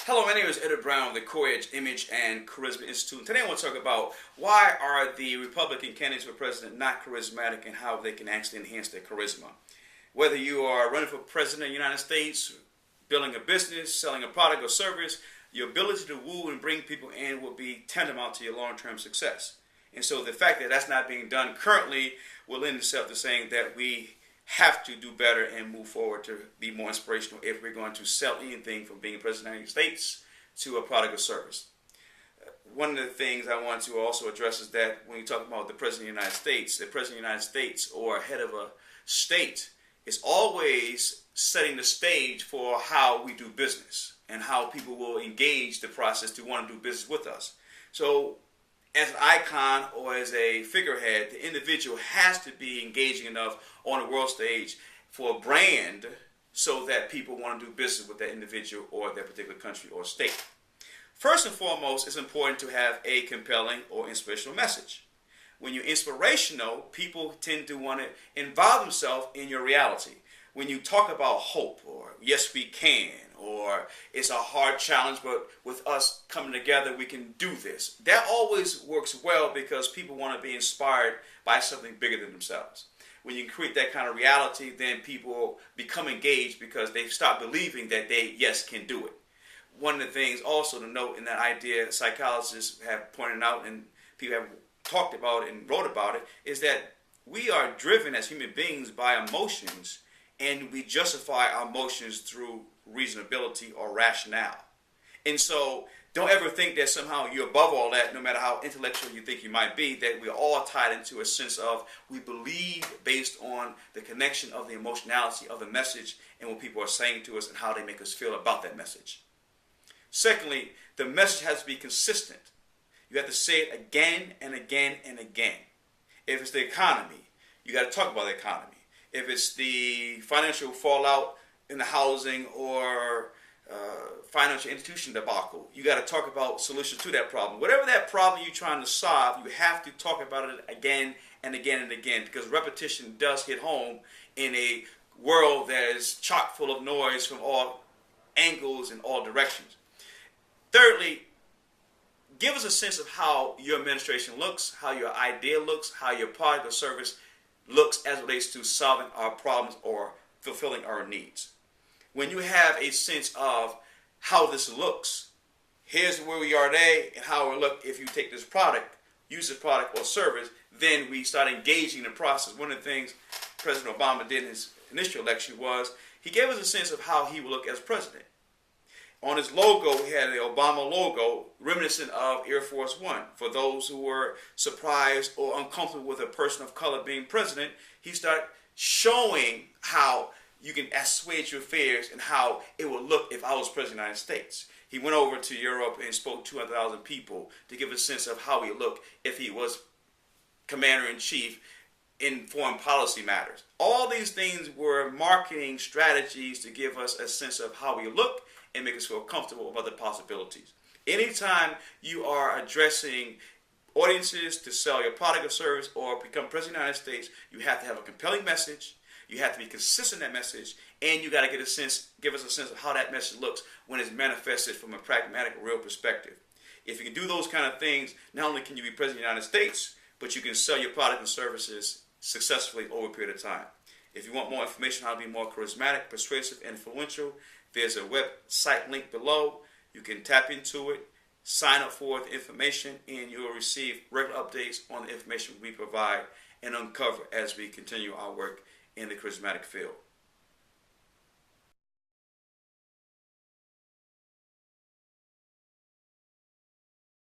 Hello, my name is Edward Brown of the CoreEdge Image and Charisma Institute. Today I want to talk about why are the Republican candidates for president not charismatic and how they can actually enhance their charisma. Whether you are running for president of the United States, building a business, selling a product or service, your ability to woo and bring people in will be tantamount to your long-term success. And so the fact that that's not being done currently will lend itself to saying that we have to do better and move forward to be more inspirational if we're going to sell anything from being president of the United States to a product or service. One of the things I want to also address is that when you talk about the president of the United States or head of a state is always setting the stage for how we do business and how people will engage the process to want to do business with us. So as an icon or as a figurehead, the individual has to be engaging enough on the world stage for a brand so that people want to do business with that individual or that particular country or state. First and foremost, it's important to have a compelling or inspirational message. When you're inspirational, people tend to want to involve themselves in your reality. When you talk about hope or yes we can or it's a hard challenge but with us coming together we can do this, that always works well because people want to be inspired by something bigger than themselves. When you create that kind of reality, then people become engaged because they've stopped believing that they can do it. One of the things also to note in that idea psychologists have pointed out and people have talked about it and wrote about it is that we are driven as human beings by emotions, and we justify our emotions through reasonability or rationale. And so don't ever think that somehow you're above all that, no matter how intellectual you think you might be, that we're all tied into a sense of we believe based on the connection of the emotionality of the message and what people are saying to us and how they make us feel about that message. Secondly, the message has to be consistent. You have to say it again and again and again. If it's the economy, you got to talk about the economy. If it's the financial fallout in the housing or financial institution debacle, you got to talk about solutions to that problem. Whatever that problem you're trying to solve, you have to talk about it again and again and again because repetition does hit home in a world that is chock full of noise from all angles and all directions. Thirdly, give us a sense of how your administration looks, how your idea looks, how your product or service looks as it relates to solving our problems or fulfilling our needs. When you have a sense of how this looks, here's where we are today and how it will look if you take this product, use this product or service, then we start engaging in the process. One of the things President Obama did in his initial election was he gave us a sense of how he would look as president. On his logo, he had the Obama logo reminiscent of Air Force One. For those who were surprised or uncomfortable with a person of color being president, he started showing how you can assuage your fears and how it would look if I was president of the United States. He went over to Europe and spoke to 200,000 people to give a sense of how he would look if he was commander-in-chief in foreign policy matters. All these things were marketing strategies to give us a sense of how we look and make us feel comfortable about the possibilities. Anytime you are addressing audiences to sell your product or service or become president of the United States, you have to have a compelling message, you have to be consistent in that message, and you got to give us a sense of how that message looks when it's manifested from a pragmatic, real perspective. If you can do those kind of things, not only can you be president of the United States, but you can sell your product and services successfully over a period of time. If you want more information on how to be more charismatic, persuasive, and influential, there's a website link below. You can tap into it, sign up for the information, and you'll receive regular updates on the information we provide and uncover as we continue our work in the charismatic field.